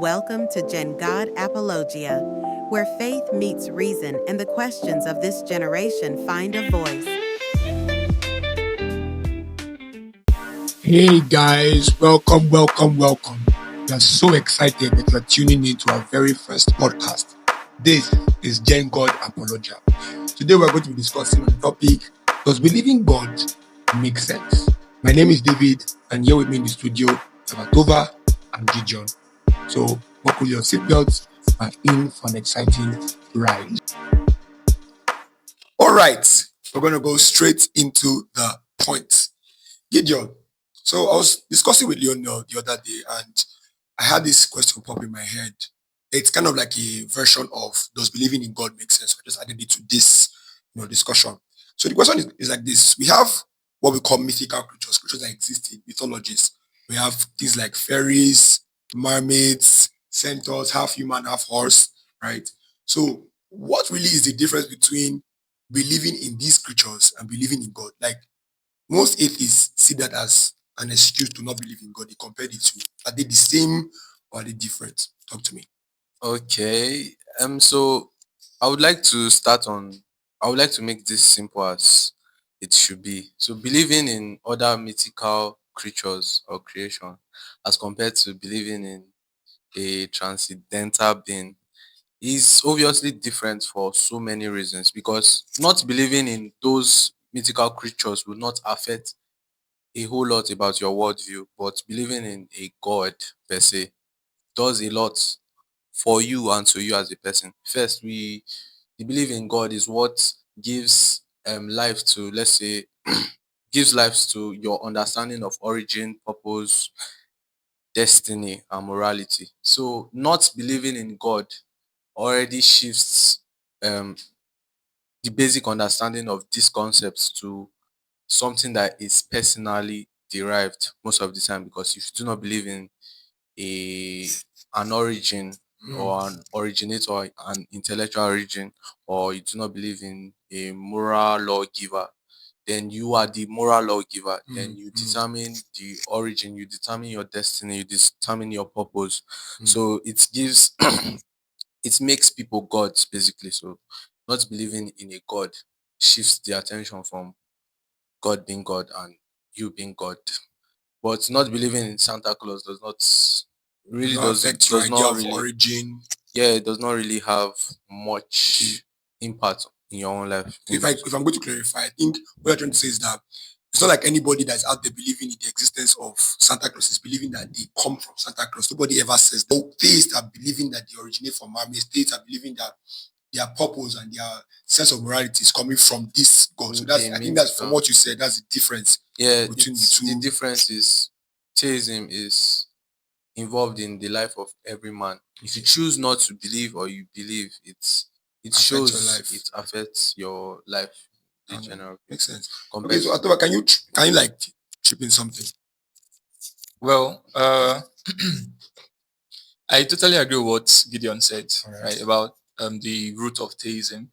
Welcome to Gen God Apologia, where faith meets reason and the questions of this generation find a voice. Hey guys, welcome. We are so excited that you are tuning in to our very first podcast. This is Gen God Apologia. Today we are going to be discussing on the topic, does believing God make sense? My name is David, and here with me in the studio are Atova and Gideon. So buckle your seatbelts and in for an exciting ride. Alright, we're going to go straight into the point. Gideon, so I was discussing with Leonel the other day, and I had this question pop in my head. It's kind of like a version of does believing in God make sense? I just added it to this, discussion. So the question is like this: we have what we call mythical creatures that exist in mythologies. We have things like fairies, mermaids, centaurs, half human, half horse, right? So what really is the difference between believing in these creatures and believing in God? Like most atheists see that as an excuse to not believe in God. They compare the two. Are they the same or are they different? Talk to me. Okay. So I would like to start on. I would like to make this simple as it should be. So believing in other mythical creatures or creation, as compared to believing in a transcendental being, is obviously different for so many reasons. Because not believing in those mythical creatures will not affect a whole lot about your worldview, but believing in a god per se does a lot for you and to you as a person. First, we believe in God is what gives life to, let's say, gives life to your understanding of origin, purpose, destiny, and morality. So, not believing in God already shifts um, the basic understanding of these concepts to something that is personally derived most of the time. Because if you do not believe in a an origin or an originator, an intellectual origin, or you do not believe in a moral lawgiver, then you are the moral lawgiver. Then you determine the origin, you determine your destiny, you determine your purpose. So it gives it makes people gods basically. So not believing in a god shifts the attention from God being God and you being God. But not believing in Santa Claus does not Does really not affect your does idea not of really origin. it does not really have Okay. much impact in your own life. So if I'm going to clarify, I think what you're trying to say is that it's not like anybody that's out there believing in the existence of Santa Claus is believing that they come from Santa Claus. Nobody ever says that. Theists are believing that they originate from mermaids. Theists are believing that their purpose and their sense of morality is coming from this God. So I think that's from what you said, that's the difference Yeah, between the the two. difference is theism is involved in the life of every man. If you choose not to believe or you believe, it Affect your shows life. it affects your life in general. Makes sense. Okay, Compared so to Atova, can you like chip in something? Well, I totally agree with what Gideon said, right, about the root of theism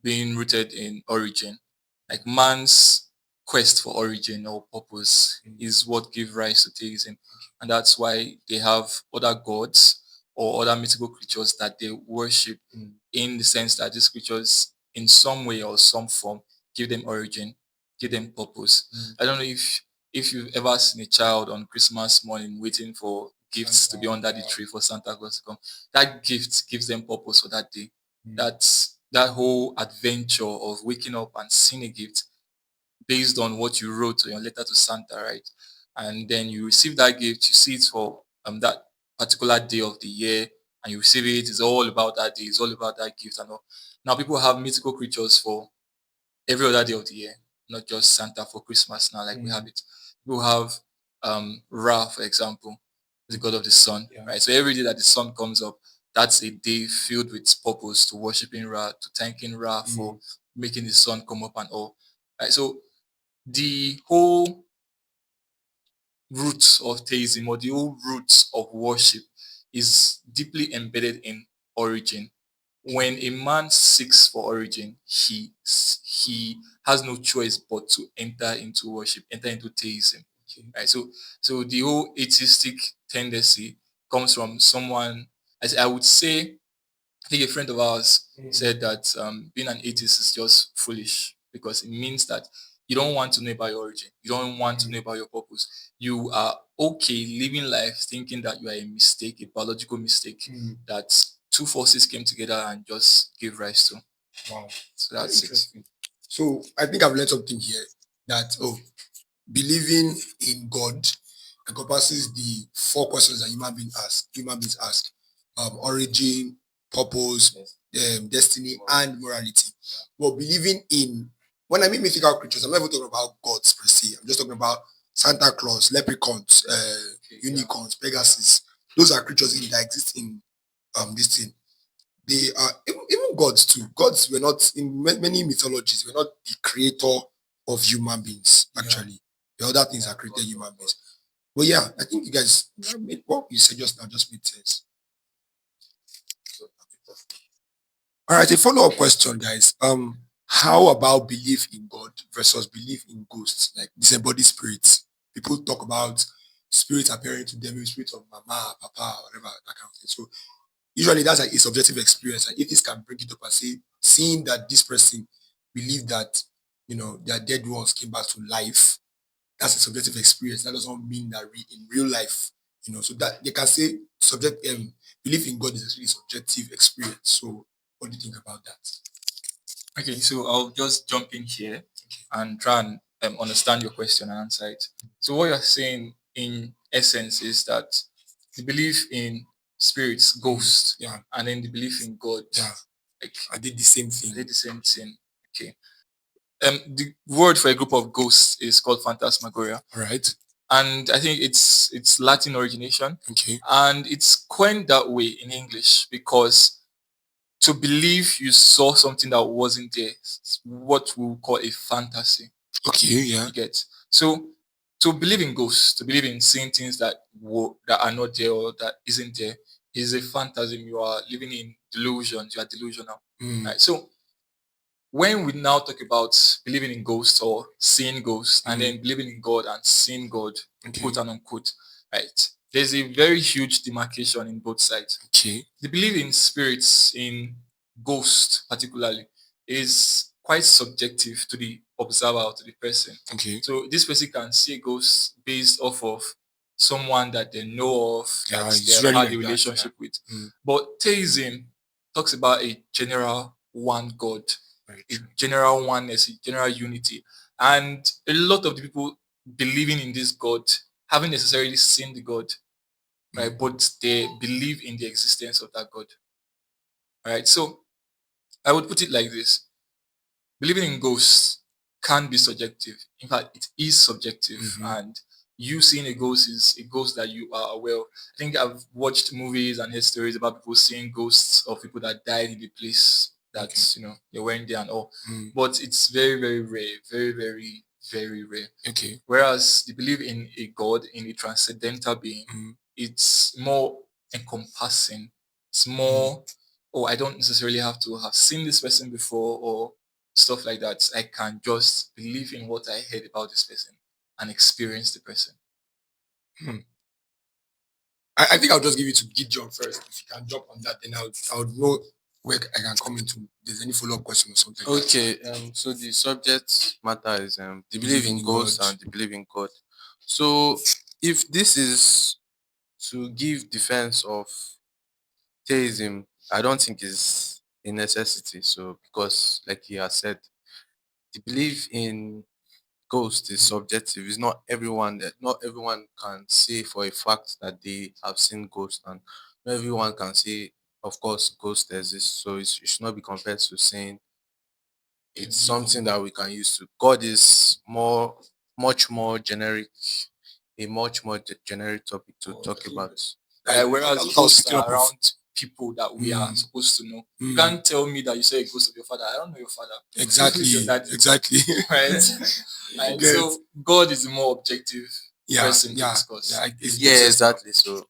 being rooted in origin. Like man's quest for origin or purpose is what gives rise to theism. And that's why they have other gods or other mythical creatures that they worship in the sense that these creatures, in some way or some form, give them origin, give them purpose. I don't know if you've ever seen a child on Christmas morning waiting for gifts to be under the tree for Santa Claus to come. That gift gives them purpose for that day. That's that whole adventure of waking up and seeing a gift based on what you wrote in your letter to Santa, right? And then you receive that gift, you see it for that particular day of the year, and you receive it. It's all about that day. It's all about that gift and all. Now people have mythical creatures for every other day of the year, not just Santa for Christmas. Now, like we have it, people have Ra, for example, the god of the sun, right? So every day that the sun comes up, that's a day filled with purpose to worshiping Ra, to thanking Ra for making the sun come up and all. Right. So the whole roots of theism or the whole roots of worship is deeply embedded in origin. When a man seeks for origin, he has no choice but to enter into worship, enter into theism. Right. So the whole atheistic tendency comes from someone. I would say, I think a friend of ours said that being an atheist is just foolish because it means that you don't want to know about your origin. You don't want to know about your purpose. You are okay living life thinking that you are a mistake, a biological mistake, that two forces came together and just gave rise to. Wow. So Very that's it. interesting. So I think I've learned something here that believing in God encompasses the four questions that human beings ask: origin, purpose, destiny, and morality. But believing in, when I mean mythical creatures, I'm not even talking about gods per se. I'm just talking about Santa Claus, leprechauns, unicorns, Pegasus. Those are creatures that exist in this thing. They are even gods too. Gods were not in many mythologies. Were not the creator of human beings. Actually, the other things that created human beings. But yeah, I think you guys what you said just now just made sense. All right, a follow-up question, guys. How about belief in God versus belief in ghosts, like disembodied spirits? People talk about spirits appearing to them, spirits of mama, papa, whatever, that kind of thing. So usually that's like a subjective experience, and atheists can bring it up and say, seeing that this person believed that their dead ones came back to life, that's a subjective experience. That doesn't mean that in real life, so that they can say belief in God is actually a subjective experience. So what do you think about that? Okay, so I'll just jump in here and try and understand your question and answer it. So what you're saying in essence is that the belief in spirits, ghosts, and then the belief in God, like I did the same thing. Okay. The word for a group of ghosts is called phantasmagoria. All right. And I think it's Latin origination. Okay. And it's coined that way in English because to believe you saw something that wasn't there, what we call a fantasy. Okay, yeah. You get. So to believe in ghosts, to believe in seeing things that are not there or that isn't there is a phantasm. You are living in delusions. You are delusional. Right. So when we now talk about believing in ghosts or seeing ghosts and then believing in God and seeing God, quote and unquote, right? There's a very huge demarcation in both sides. Okay. The belief in spirits, in ghosts particularly, is quite subjective to the observer or to the person. Okay. So this person can see a ghost based off of someone that they know of, that they have had a relationship with. But theism talks about a general one God, a general oneness, a general unity. And a lot of the people believing in this God haven't necessarily seen the God, right? But they believe in the existence of that God. All right. So I would put it like this: believing in ghosts can be subjective. In fact, it is subjective. And you seeing a ghost is a ghost that you are aware of. I think I've watched movies and heard stories about people seeing ghosts of people that died in the place that they weren't there and all. But it's very, very rare. Very, very, very rare. Okay. Whereas the belief in a God, in a transcendental being, it's more encompassing. It's more, I don't necessarily have to have seen this person before or stuff like that. I can just believe in what I heard about this person and experience the person. I think I'll just give it to Gideon first. If you can jump on that, then I would know where I can come into. If there's any follow-up question or something. Okay. So the subject matter is the belief in ghosts and the belief in God. So if this is to give defense of theism, I don't think is a necessity. So because like he has said, the belief in ghost is subjective. It's not everyone can say for a fact that they have seen ghosts, and not everyone can say, of course, ghost exists. So it should not be compared to saying it's something that we can use to. God is much more generic, a much more generic topic to talk about. Whereas ghosts are around people that we are supposed to know. You can't tell me that you saw a ghost of your father. I don't know your father. Exactly. Exactly. Right. And so God is a more objective person to discuss. Exactly. So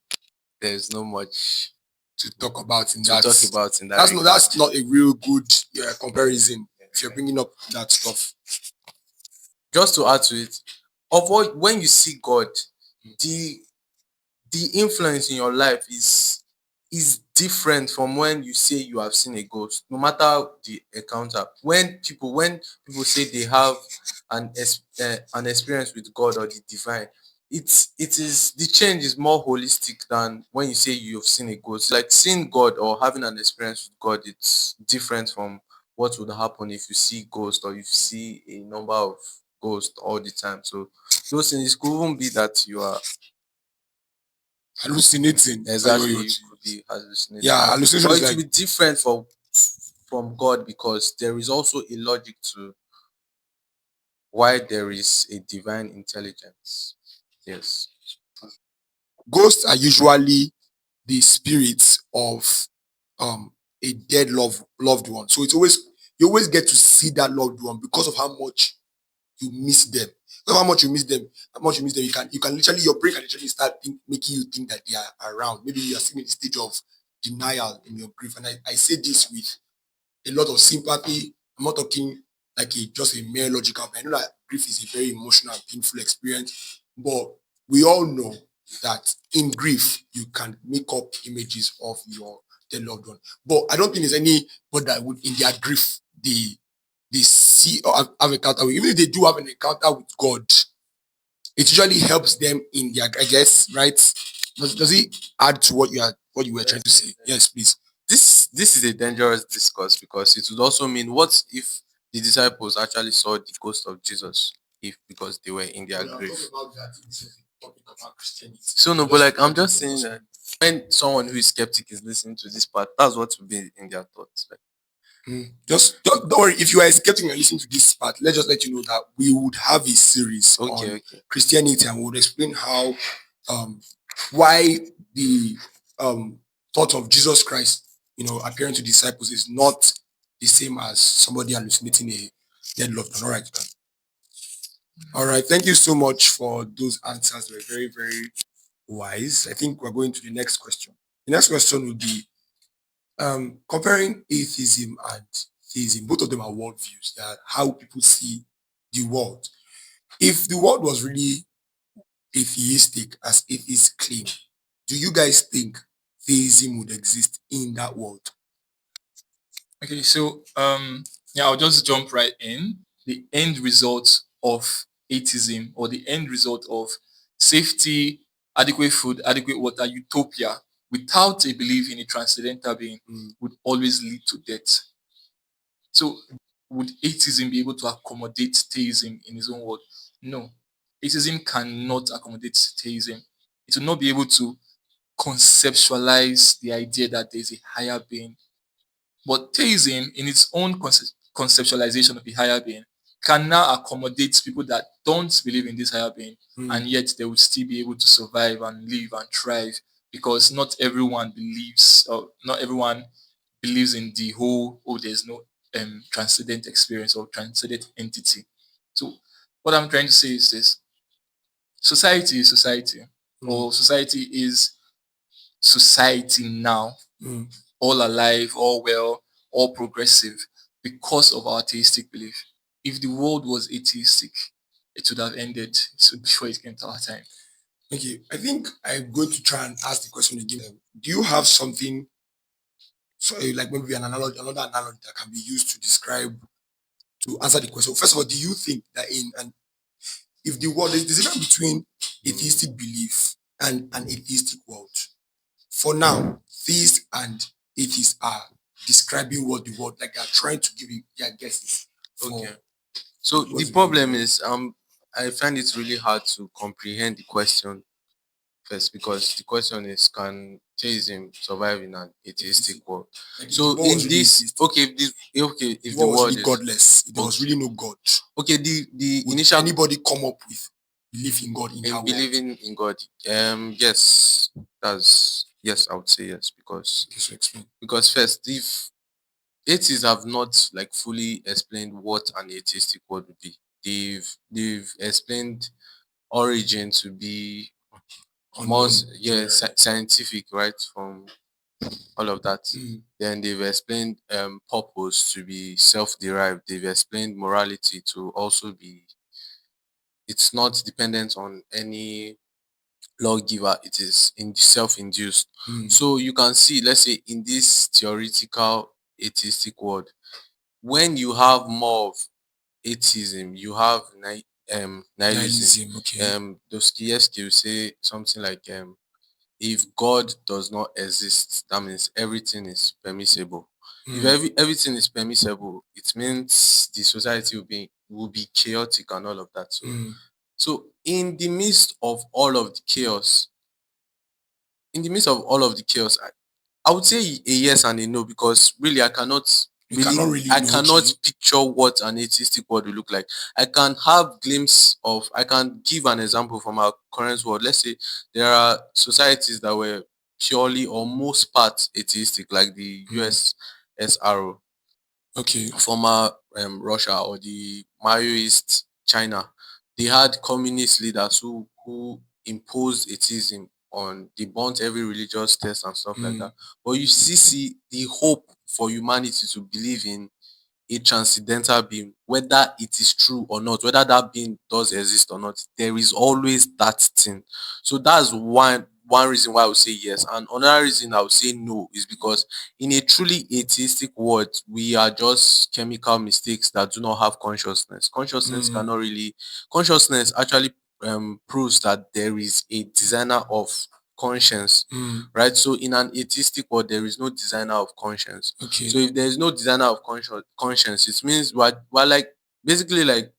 there's no much to talk about in that. That's not a real good comparison. If you're bringing up that stuff. Just to add to it, when you see God, the the influence in your life is different from when you say you have seen a ghost, no matter the encounter. When people say they have an experience with God or the divine, it is the change is more holistic than when you say you've seen a ghost. Like seeing God or having an experience with God, it's different from what would happen if you see ghost or you see a number of ghosts all the time. So those things, it could even be that you are Hallucinating. That's what exactly, you you want to could use. be hallucinating. Yeah, hallucination But is it will like, be different from God, because there is also a logic to why there is a divine intelligence. Yes. ghosts are usually the spirits of a dead loved one. So it's always, you always get to see that loved one because of how much you miss them. Because of how much you miss them, you can literally, your brain can literally start making you think that they are around. Maybe you are still in the stage of denial in your grief. And I say this with a lot of sympathy. I'm not talking like just a mere logical. I know that grief is a very emotional and painful experience, but we all know that in grief you can make up images of your dead loved one. But I don't think there's anybody that would, in their grief, they see or have encounter with. Even if they do have an encounter with God, it usually helps them in their, I guess, right? Does it add to what you were trying to say? Yes, please. This is a dangerous discourse, because it would also mean, what if the disciples actually saw the ghost of Jesus, if because they were in their grief? So no, but like I'm just saying that when someone who is skeptic is listening to this part, that's what will be in their thoughts. Like, Just don't worry. If you are skeptic and listening to this part, let's just let you know that we would have a series okay, on okay. Christianity, and we would explain how um why the thought of Jesus Christ, appearing to disciples is not the same as somebody hallucinating a dead loved one. All right. All right. Thank you so much for those answers. They were very, very wise. I think we're going to the next question. The next question would be comparing atheism and theism. Both of them are worldviews. That how people see the world. If the world was really atheistic, as atheists claim, do you guys think theism would exist in that world? Okay, so yeah, I'll just jump right in. The end result of atheism, or the end result of safety, adequate food, adequate water, utopia, without a belief in a transcendental being, would always lead to death. So would atheism be able to accommodate theism in his own world? No. Atheism cannot accommodate theism. It will not be able to conceptualize the idea that there is a higher being. But theism, in its own conceptualization of the higher being, can now accommodate people that don't believe in this higher being, and yet they will still be able to survive and live and thrive, because not everyone believes, or not everyone believes in the whole, oh, there's no transcendent experience or transcendent entity. So what I'm trying to say is this: society is society, or society is society now, Mm. all alive, all well, all progressive, because of our theistic belief. If the world was atheistic, it would have ended so before it came to our time. Okay, I think I'm going to try and ask the question again. Do you have something, so like maybe an analogy, another analogy that can be used to describe, to answer the question? First of all, do you think that if the world, there's a difference between atheistic belief and an atheistic world? For now, theists and atheists are describing what the world, like, they are trying to give you their guesses for Okay. So what the the world problem is. is, I find it really hard to comprehend the question first, because the question is, can theism survive in an atheistic world? Like, if the So world in was really this, atheistic, okay, if the if the world was world really is godless, if there was okay, really no God, okay, the would initial anybody come up with belief in God in in that world? believing in God, yes, that's yes, I would say yes, because Okay, so explain. first, if atheists have not like fully explained what an atheistic world would be, they've explained origin to be more Unknown. yes, scientific, right, from all of that. Mm. Then they've explained purpose to be self-derived. They've explained morality to also be, it's not dependent on any lawgiver, it is self-induced. So you can see, let's say in this theoretical atheistic world, when you have more of atheism, you have nihilism. Nihilism, okay. Dostoevsky will say something like, if God does not exist, that means everything is permissible. If everything is permissible, it means the society will be chaotic and all of that. So in the midst of all of the chaos, I would say a yes and a no, because really You cannot really I know, cannot okay. picture what an atheistic world will look like. I can give an example from our current world. Let's say there are societies that were purely or most part atheistic, like the USSR, Okay. former Russia, or the Maoist China. They had communist leaders who imposed atheism on, they burnt every religious text and stuff like that. But you see the hope for humanity to believe in a transcendental being, whether it is true or not, whether that being does exist or not, there is always that thing. So that's one reason why I would say yes. And another reason I would say no is because in a truly atheistic world, we are just chemical mistakes that do not have consciousness. Consciousness actually proves that there is a designer of conscience, right? So in an atheistic world, there is no designer of conscience. Okay. So if there is no designer of conscience, it means we're like basically like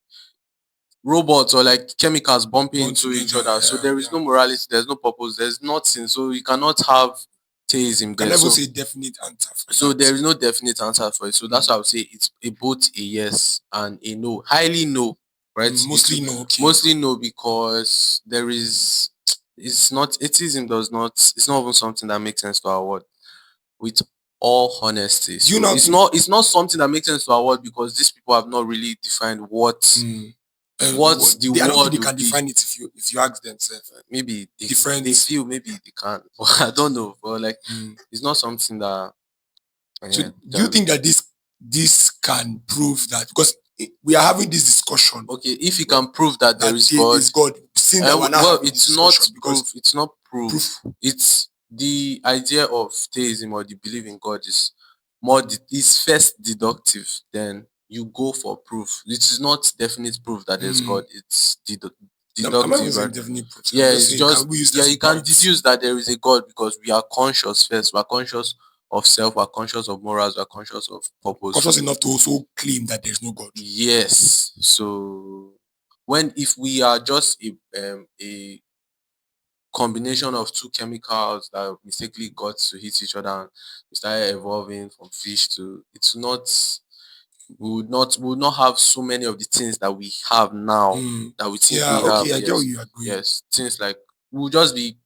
robots or like chemicals bumping Born into each together, other. So there is yeah. no morality, there's no purpose, there's nothing. So you cannot have theism You can there. never So say definite answer for so that. there is no definite answer for it. So that's why I would say it's both a yes and a no. Highly no, right? Mostly no, okay. Mostly no, because there is, it's not even something that makes sense to our world, with all honesty. Do you So not it's think not something that makes sense to our world, because these people have not really defined what the I don't think world they will can be. define it if you ask them, sir. Maybe Different. they feel maybe they can, but I don't know. But like, it's not something that. So do you think that this can prove that, because we are having this discussion? Okay, if you can prove that there is there God, is God, since that we're not well, having this it's not discussion, because proof. It's not proof. It's the idea of theism, or the belief in God, is is first deductive. Then you go for proof. It is not definite proof that there's God. It's I'm not even deductive, saying right? definite proof. Yeah, I'm just it's saying, can just, we use yeah, this you can points? deduce that there is a God because we are conscious first. We're conscious of self. We're conscious of morals. We're conscious of purpose. Conscious enough to also claim that there's no God. Yes. So if we are just a combination of two chemicals that mistakenly got to hit each other, and we started evolving from fish to, it's not, we would not have so many of the things that we have now, that we think Yeah, we have. okay, I get what Yes. you agree. Yes. Things like, we'll just be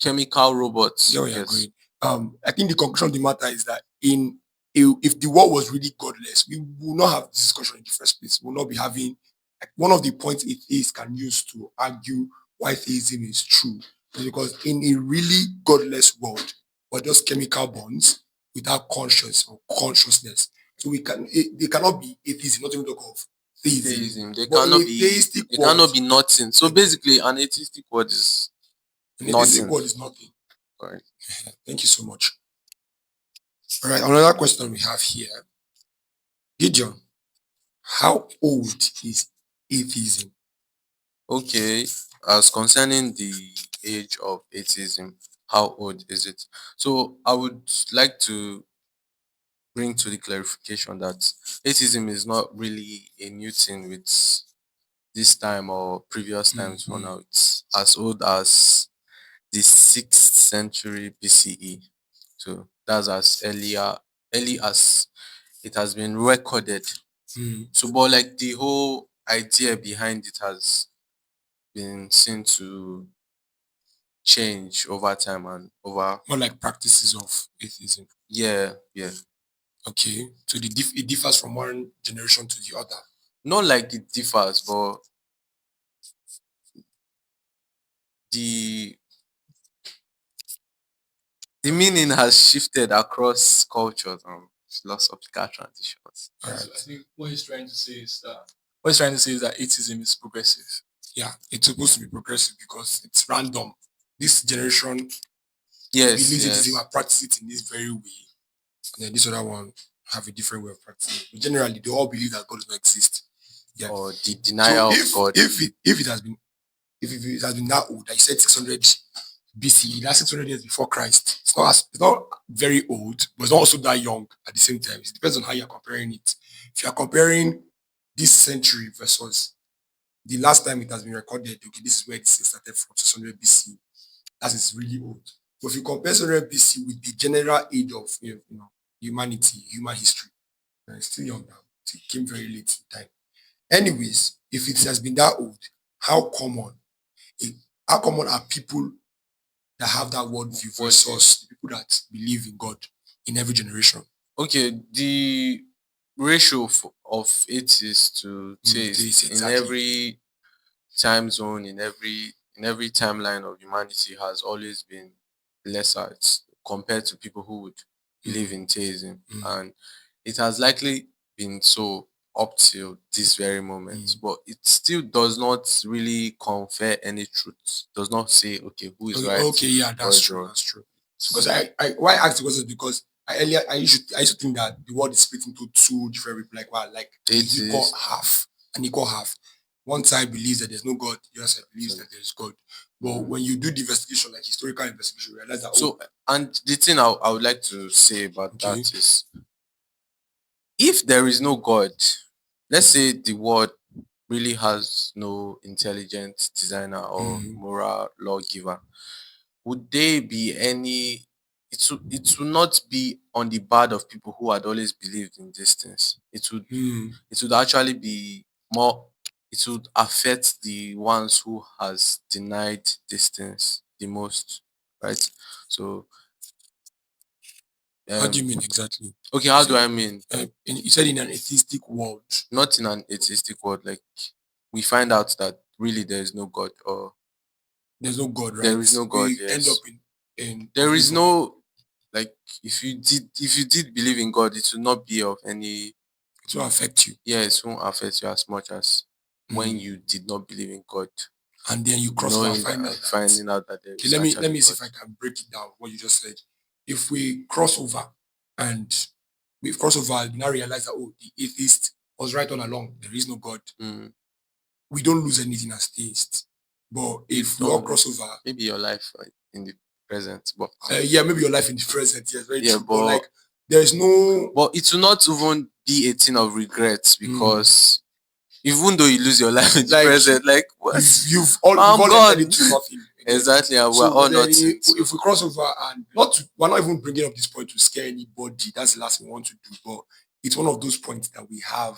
chemical robots. Yeah, we Yes. agree. I think the conclusion of the matter is that if the world was really godless, we will not have this discussion in the first place. We'll not be having, like, one of the points atheists can use to argue why theism is true is because in a really godless world, we're just chemical bonds without conscience or consciousness. So they cannot be atheism, not even talk of theism. They But in cannot a theistic they world, cannot be nothing. So basically, an atheistic word is in a theistic nothing. world is nothing. Correct. Thank you so much. All right, another question we have here. Gideon, how old is atheism? Okay, as concerning the age of atheism, how old is it? So I would like to bring to the clarification that atheism is not really a new thing with this time or previous times. For now, it's as old as the 6th century BCE. So that's as early as it has been recorded. So, but like the whole idea behind it has been seen to change over time and over. More like practices of atheism. Yeah. Okay, so it differs from one generation to the other. Not like it differs, but the meaning has shifted across cultures and philosophical transitions. All right. So I think what he's trying to say is that atheism is progressive. Yeah, it's supposed to be progressive because it's random. this generation Yes, believes it is him yes. and practice it in this very way, and then this other one have a different way of practicing it. But generally, they all believe that God does not exist. Yeah. Or the So denial of God. if it has been that old, like you said 600 BCE, that's 600 years before Christ. It's not very old, but it's not also that young at the same time. It depends on how you're comparing it. If you're comparing this century versus the last time it has been recorded, okay, this is where it started from 600 BC. That is really old. But if you compare 600 BC with the general age of humanity, human history, it's still young now. It came very late in time. Anyways, if it has been that old, how common? eh, how common are people that have that worldview versus the people that believe in God in every generation? Okay, the ratio of atheists to theists in Exactly. every time zone, in every timeline of humanity has always been lesser compared to people who would believe in theism. And it has likely been so up till this very moment. But it still does not really confer any truth. Does not say, okay, who is right Okay, yeah, or that's is true. wrong. That's true. Because I why I asked the question is because I used to think that the world is split into two different like Atheist. an equal half. One side believes that there's no God, the other side believes that there's God. But when you do the investigation, like historical investigation, you realize that So, and the thing I would like to say about okay, that is, if there is no God, let's say the world really has no intelligent designer or moral lawgiver, would there be any? It will not be on the bad of people who had always believed in these things. It would actually be more. It would affect the ones who has denied these things the most, right? So, what do you um, mean exactly? okay, You how do said, I mean? you said in an atheistic world, Not in an atheistic world, like we find out that really there is no God, or there's no God, there right? is no God. We end up Yes, in there belief is of no, like, if you did believe in God, it will not be of any. it will affect you. Yeah, it won't affect you as much as when Mm. you did not believe in God, And then you cross over knowing that, finding out that finding out that there okay, is let actually me see God. if I can break it down what you just said. If we cross over and we cross over and now realize that the atheist was right all along, there is no God, Mm, we don't lose anything as theists. But you if we all don't, cross over, maybe your life in the present, but yeah, maybe your life in the present, yes, very yeah, true. But but like there's no it will not even be a thing of regrets, mm, because even though you lose your life in the like present, like, what? we've I'm all entered gone. into nothing again. Exactly, and we're So, all but then nothing. So, if we cross over and we're not even bringing up this point to scare anybody. That's the last thing we want to do. But it's one of those points that we have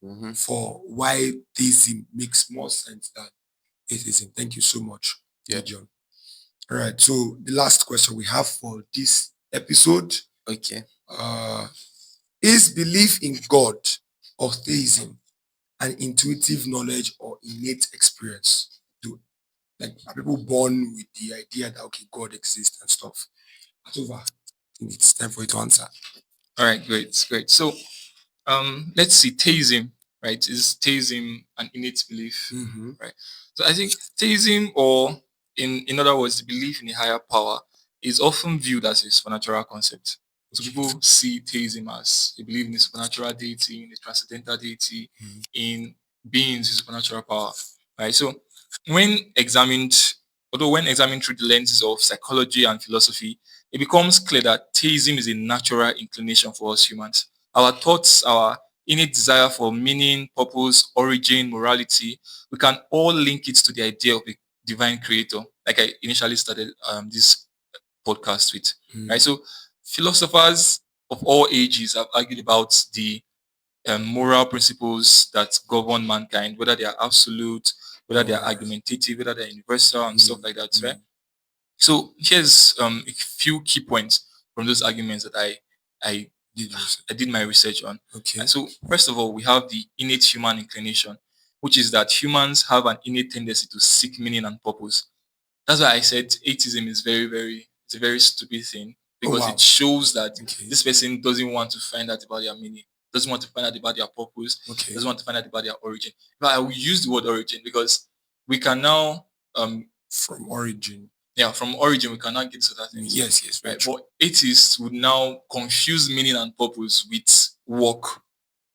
mhm. for why theism makes more sense than atheism. Thank you so much, Yeah. Gideon. All right. So the last question we have for this episode Okay. uh, is belief in God or theism an intuitive knowledge or innate experience? Like, are people born with the idea that okay, God exists and stuff? Atova, I think it's time for you to answer. All right, great. So let's see, theism, right? Is theism an innate belief? Mm-hmm. Right. So I think theism, or in other words, the belief in a higher power, is often viewed as a supernatural concept. So people see theism as they believe in a supernatural deity, in a transcendental deity, in beings with supernatural power. Right. So when examined, although when examined through the lenses of psychology and philosophy, it becomes clear that theism is a natural inclination for us humans. Our thoughts, our innate desire for meaning, purpose, origin, morality, we can all link it to the idea of a divine creator, like I initially started this podcast with. Right. So philosophers of all ages have argued about the moral principles that govern mankind, whether they are absolute, whether they are argumentative, whether they're universal and stuff like that. Right. So here's a few key points from those arguments that I Did you say? I did my research on. Okay. So first of all, we have the innate human inclination, which is that humans have an innate tendency to seek meaning and purpose. That's why I said atheism is it's a very stupid thing, Oh because wow. it shows that Okay. this person doesn't want to find out about their meaning, doesn't want to find out about their purpose, Okay. doesn't want to find out about their origin. But I will use the word origin because we can now From origin. from origin we cannot get to that things. Yes, very Right? true. But atheists would now confuse meaning and purpose with work.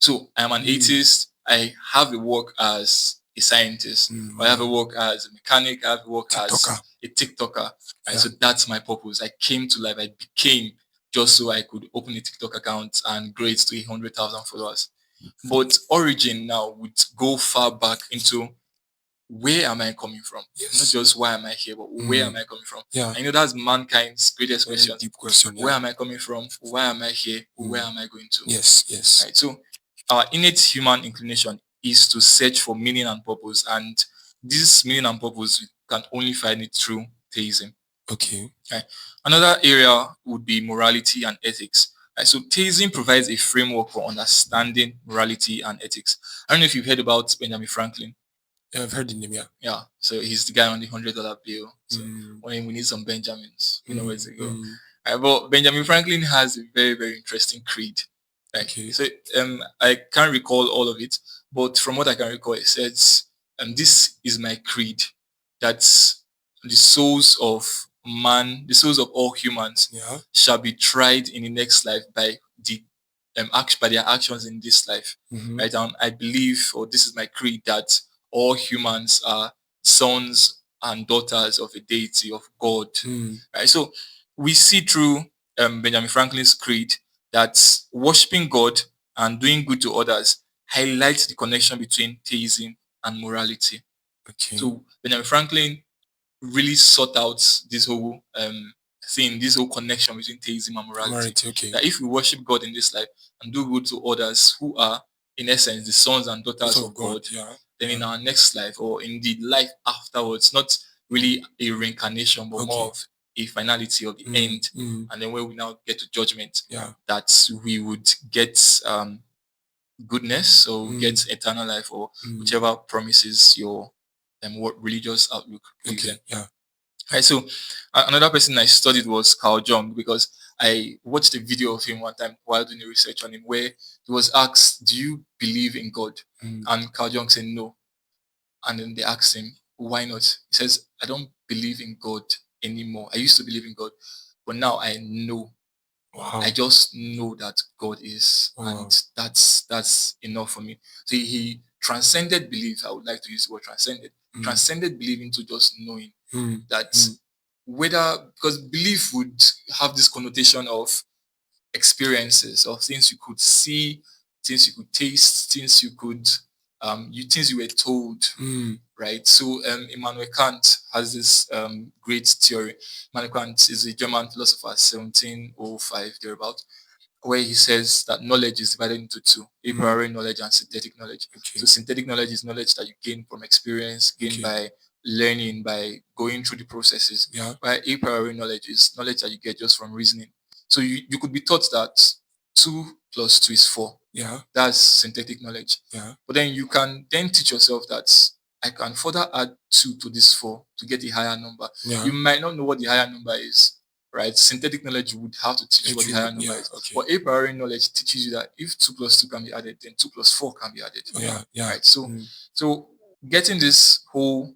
So I am an atheist. I have a work as a scientist. Or I have a work as a mechanic. I have a work as TikToker. a TikToker. Right? Yeah. So that's my purpose. I came to life. I became just so I could open a TikTok account and grow it to 100,000 followers. But origin now would go far back into where am I coming from? Yes. Not just why am I here, but where am I coming from? Yeah. I know that's mankind's greatest Very question. deep question. Yeah. Where am I coming from? Why am I here? Where am I going to? Yes. Right. So our innate human inclination is to search for meaning and purpose, and this meaning and purpose we can only find it through theism. Okay. Right. Another area would be morality and ethics. Right. So theism provides a framework for understanding morality and ethics. I don't know if you've heard about Benjamin Franklin. Yeah, I've heard the name. Yeah. So he's the guy on the $100 bill. So when we need some Benjamins, we know where to go. Right, but Benjamin Franklin has a very, very interesting creed. Right. Okay. So I can't recall all of it, but from what I can recall, it says, this is my creed, that the souls of man, the souls of all humans, shall be tried in the next life by the by their actions in this life. Right. And I believe, or this is my creed, that all humans are sons and daughters of a deity, of God. Right. So we see through Benjamin Franklin's creed that worshiping God and doing good to others highlights the connection between theism and morality. Okay. So Benjamin Franklin really sought out this whole thing, this whole connection between theism and morality. Okay. That if we worship God in this life and do good to others who are, in essence, the sons and daughters of God, then in our next life, or in the life afterwards, not really a reincarnation, but more of a finality of the end, and then when we now get to judgment, that we would get goodness, or get eternal life, or whichever promises your what religious outlook. Okay. Yeah. Right. So another person I studied was Carl Jung, because I watched a video of him one time while doing research on him, where he was asked, "Do you believe in God?" And Carl Jung said no. And then they asked him, "Why not?" He says, "I don't believe in God anymore. I used to believe in God, but now I know. Wow. I just know that God is, and that's enough for me." So he transcended belief. I would like to use the word transcended. Transcended belief into just knowing that whether, because belief would have this connotation of experiences, of things you could see, things you could taste, things you could things you were told, right? So Immanuel Kant has this great theory. Immanuel Kant is a German philosopher, 1705 thereabout, where he says that knowledge is divided into two: a priori knowledge and synthetic knowledge. Okay. So synthetic knowledge is knowledge that you gain from experience, gained by learning, by going through the processes. While a priori knowledge is knowledge that you get just from reasoning. So you could be taught that 2 plus 2 is 4. That's synthetic knowledge. But then you can then teach yourself that I can further add 2 to this 4 to get a higher number. You might not know what the higher number is, right? Synthetic knowledge would have to teach you what the higher number is. But a priori knowledge teaches you that if 2 plus 2 can be added, then 2 plus 4 can be added. Right. So getting this whole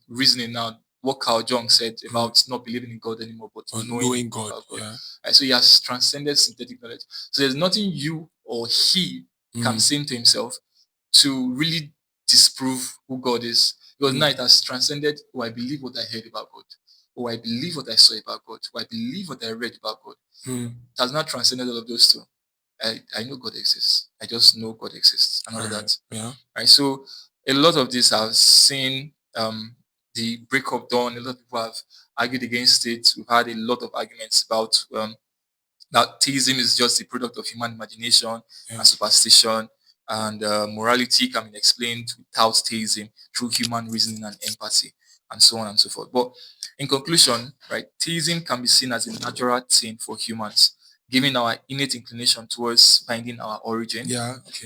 reasoning now, what Carl Jung said about not believing in God anymore, but knowing God. About God. Right, so he has transcended synthetic knowledge. So there's nothing you or he can say to himself to really disprove who God is. Because now it has transcended, I believe what I heard about God. I believe what I saw about God. I believe what I read about God. It has not transcended all of those two. I know God exists. I just know God exists and all of that. Right. So a lot of this I've seen the break of dawn. A lot of people have argued against it. We've had a lot of arguments about that theism is just the product of human imagination and superstition, and morality can be explained without theism through human reasoning and empathy, and so on and so forth. But in conclusion, right, theism can be seen as a natural thing for humans, given our innate inclination towards finding our origin.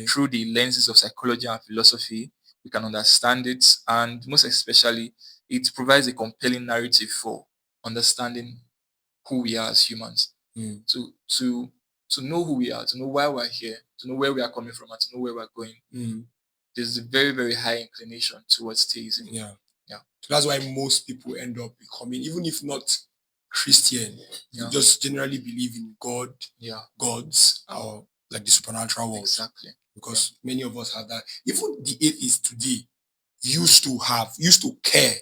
Through the lenses of psychology and philosophy, we can understand it, and most especially, it provides a compelling narrative for understanding who we are as humans. To know who we are, to know why we're here, to know where we are coming from, and to know where we're going. There's a very, very high inclination towards theism. Yeah. So that's why most people end up becoming, even if not Christian, Yeah. just generally believe in God, Yeah. gods, or like the supernatural world. Exactly. Because many of us have that. Even the atheists today used to care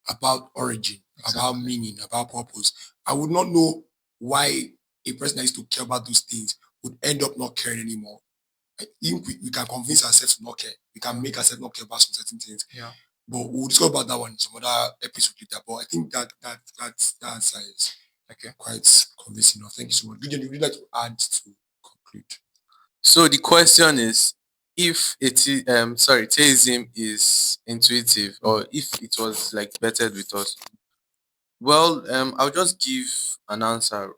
about origin, about Exactly. meaning, about purpose. I would not know why a person that used to care about those things would end up not caring anymore. I think we can convince ourselves to not care. We can make ourselves not care about some certain things. Yeah. But we'll discuss about that one in some other episode later. But I think that answer is quite convincing enough. Thank you so much. Gideon, would you like to add to conclude? So the question is, if theism is intuitive, or if it was like bettered with us. Well, I'll just give an answer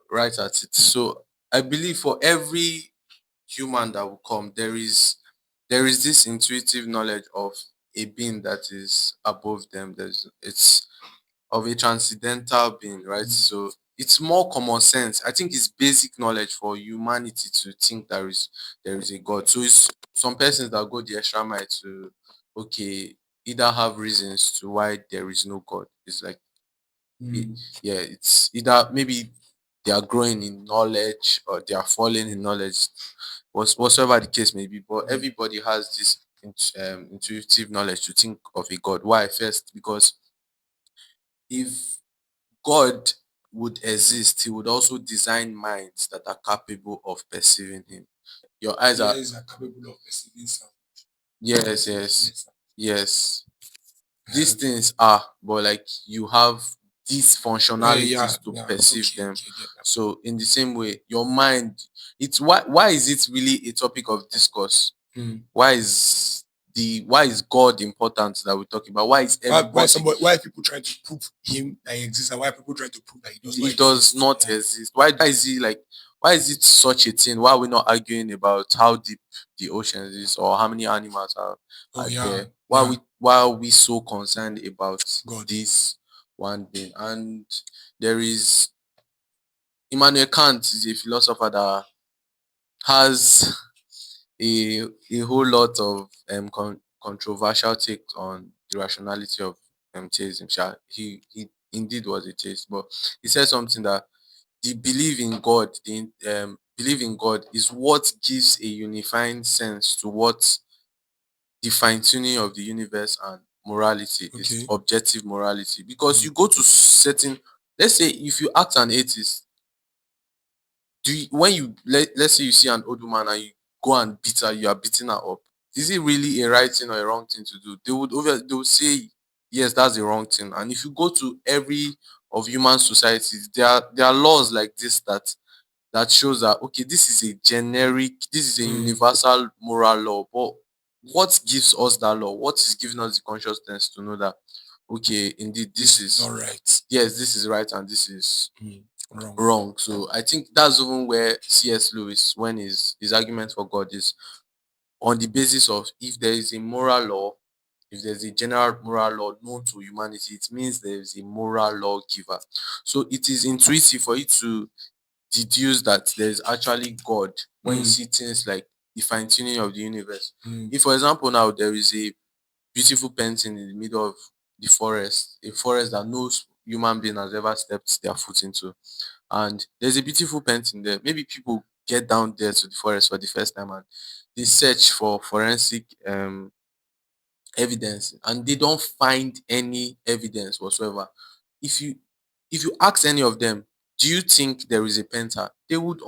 right at it. So I believe for every human that will come, there is this intuitive knowledge of a being that is above them. It's of a transcendental being, right? So it's more common sense. I think it's basic knowledge for humanity to think there is a God. So it's some persons that go the extra mile to, okay, either have reasons to why there is no God. It's like yeah, it's either maybe they are growing in knowledge or they are falling in knowledge, whatsoever the case may be. But everybody has this intuitive knowledge to think of a God. Why? First, because if God would exist, he would also design minds that are capable of perceiving him. Your eyes are, Ears are capable of perceiving sound. yes, yes, yes. These things are, but like you have these functionalities to perceive Okay, them. okay, get that. So in the same way, your mind, it's why is it really a topic of discourse? Why is God important that we're talking about? Why is everybody, Why are people trying to prove him that he exists, and why are people trying to prove that he does not he does exist? not exist? Why is he like, why is it such a thing? Why are we not arguing about how deep the oceans is or how many animals are there? Why are we so concerned about God. this one thing? And there is Immanuel Kant is a philosopher that has a whole lot of controversial takes on the rationality of theism. He indeed was a theist, but he said something that belief in God is what gives a unifying sense to what the fine-tuning of the universe and morality is, Okay. objective morality. Because you go to certain, let's say if you ask an atheist, when let's say you see an old woman and you go and beat her, you are beating her up. Is it really a right thing or a wrong thing to do? They would say yes, that's the wrong thing. And if you go to every of human societies, there are laws like this that shows that okay, this is a universal moral law. But what gives us that law? What is giving us the consciousness to know that okay, indeed This is all right. yes, this is right and this is Wrong. wrong. So I think that's even where C.S. Lewis, when his argument for God is on the basis of if there is a moral law, if there's a general moral law known to humanity, it means there is a moral lawgiver. So it is intuitive for you to deduce that there is actually God when you see things like the fine-tuning of the universe. If, for example, now there is a beautiful painting in the middle of the forest, a forest that no human being has ever stepped their foot into, and there's a beautiful painting there. Maybe people get down there to the forest for the first time and they search for forensic evidence and they don't find any evidence whatsoever. If you ask any of them, do you think there is a painter? They would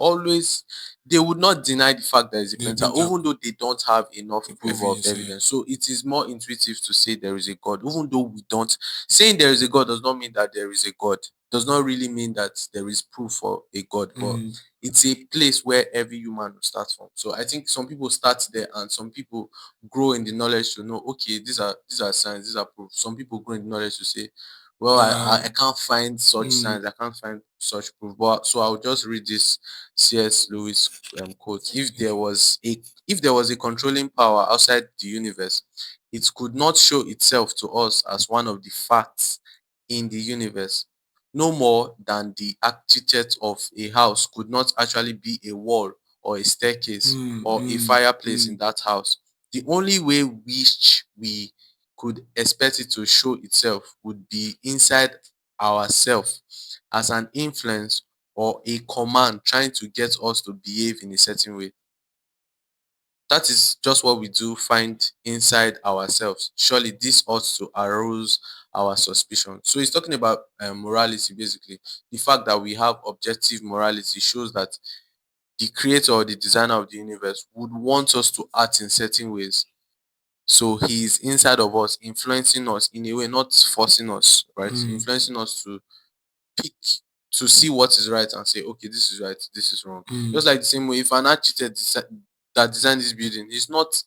not deny the fact there is a painter, even though they don't have enough proof of evidence. So it is more intuitive to say there is a God, even though we don't. Saying there is a God does not mean that there is a God. Does not really mean that there is proof for a God, but it's a place where every human will start from. So I think some people start there and some people grow in the knowledge to know, okay, these are signs, these are proof. Some people grow in the knowledge to say, well, I can't find such signs, I can't find such proof. But so I'll just read this C.S. Lewis quote. If there was a controlling power outside the universe, it could not show itself to us as one of the facts in the universe, no more than the architect of a house could not actually be a wall or a staircase or a fireplace in that house. The only way which we could expect it to show itself would be inside ourselves as an influence or a command trying to get us to behave in a certain way. That is just what we do find inside ourselves. Surely this ought to arouse our suspicion. So he's talking about morality basically. The fact that we have objective morality shows that the creator or the designer of the universe would want us to act in certain ways. So he is inside of us, influencing us in a way, not forcing us, right? Influencing us to pick, to see what is right and say, okay, this is right, this is wrong. Just like the same way, if an architect that designed this building is not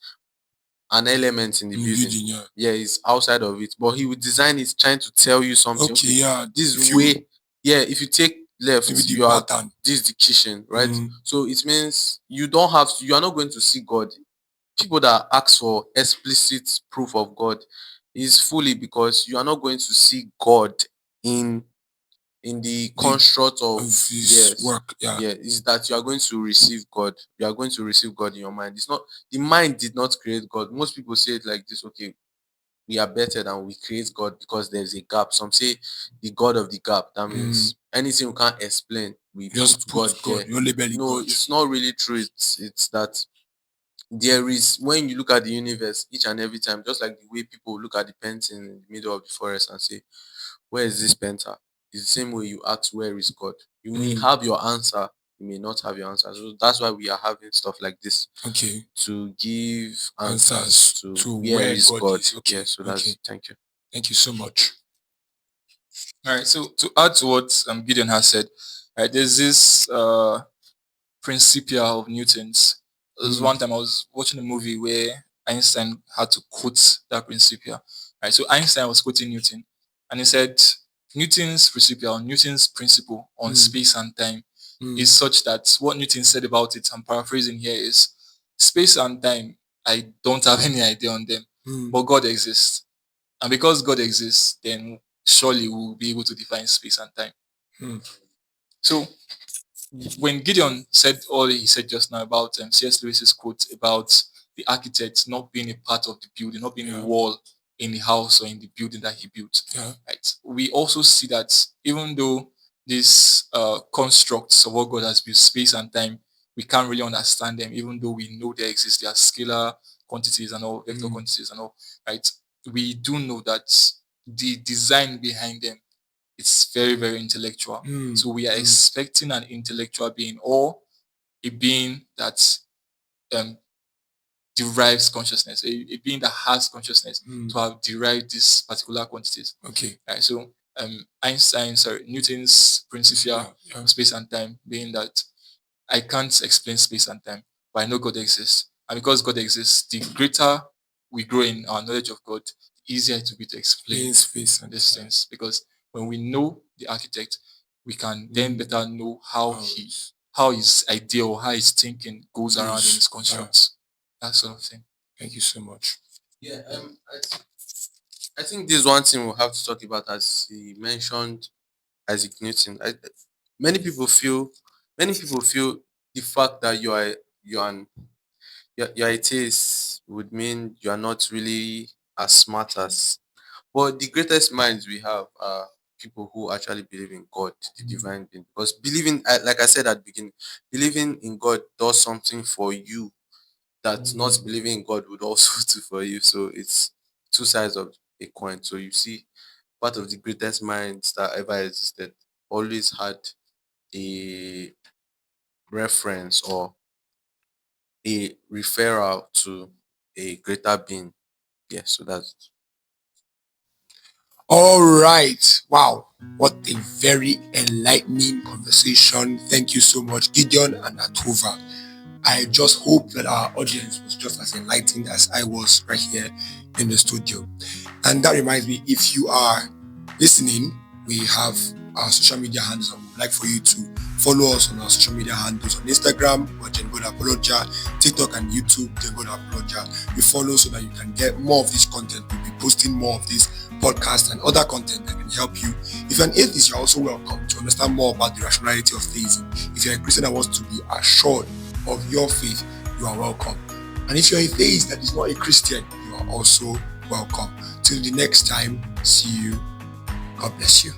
an element in the building, yeah, it's outside of it, but he would design it trying to tell you something. Okay, yeah. This is way, yeah, if you take left, Maybe the you are pattern. this is the kitchen, right? So it means you are not going to see God. People that ask for explicit proof of God is fully because you are not going to see God in the construct of his work. Yeah. Is that you are going to receive God. You are going to receive God in your mind. It's not, the mind did not create God. Most people say it like this, okay, we are better than we create God because there's a gap. Some say the God of the gap. That means anything we can't explain, we Just put God there. You label it No, God. it's not really true. It's that there is, when you look at the universe each and every time, just like the way people look at the painting in the middle of the forest and say, where is this painter? It's the same way you ask, where is God? You may have your answer, you may not have your answer. So that's why we are having stuff like this. Okay. To give answers to where is God. Okay. Yeah, so that's thank you. Thank you so much. All right. So to add to what Gideon has said, right, there's this Principia of Newton's. There was one time I was watching a movie where Einstein had to quote that Principia. Right. So Einstein was quoting Newton, and he said Newton's Principia, or Newton's principle on space and time, is such that what Newton said about it, I'm paraphrasing here, is space and time, I don't have any idea on them, but God exists. And because God exists, then surely we'll be able to define space and time. So when Gideon said all he said just now about C.S. Lewis's quote about the architect not being a part of the building, not being a wall in the house or in the building that he built, right? We also see that even though these constructs of what God has built, space and time, we can't really understand them, even though we know they exist. They are scalar quantities and all, vector quantities and all, right? We do know that the design behind them, it's very, very intellectual. So we are expecting an intellectual being, or a being that derives consciousness, a being that has consciousness to have derived these particular quantities. Okay. Right. So Newton's Principia of space and time being that I can't explain space and time, but I know God exists. And because God exists, the greater we grow in our knowledge of God, the easier it will be to explain space and these things. Because when we know the architect, we can then better know how his idea or how his thinking goes around in his constructs. That sort of thing. Thank you so much. Yeah, I think this is one thing we'll have to talk about, as he mentioned Isaac Newton. Many people feel the fact that you're atheist would mean you are not really as smart as. But the greatest minds we have are people who actually believe in God, the divine being. Because believing, like I said at the beginning, believing in God does something for you that not believing in God would also do for you. So it's two sides of a coin. So you see, part of the greatest minds that ever existed always had a reference or a referral to a greater being. Yeah, so that's All right. Wow. What a very enlightening conversation. Thank you so much, Gideon and Atova. I just hope that our audience was just as enlightened as I was right here in the studio. And that reminds me, if you are listening, we have our social media handles. I would like for you to follow us on our social media handles on Instagram, or God Apologia, TikTok and YouTube, God Apologia. You follow so that you can get more of this content. We'll be posting more of this podcast and other content that can help you. If you're an atheist, you're also welcome to understand more about the rationality of theism. If you're a Christian that wants to be assured of your faith, you are welcome. And if you're a theist that is not a Christian, you are also welcome. Till the next time, see you. God bless you.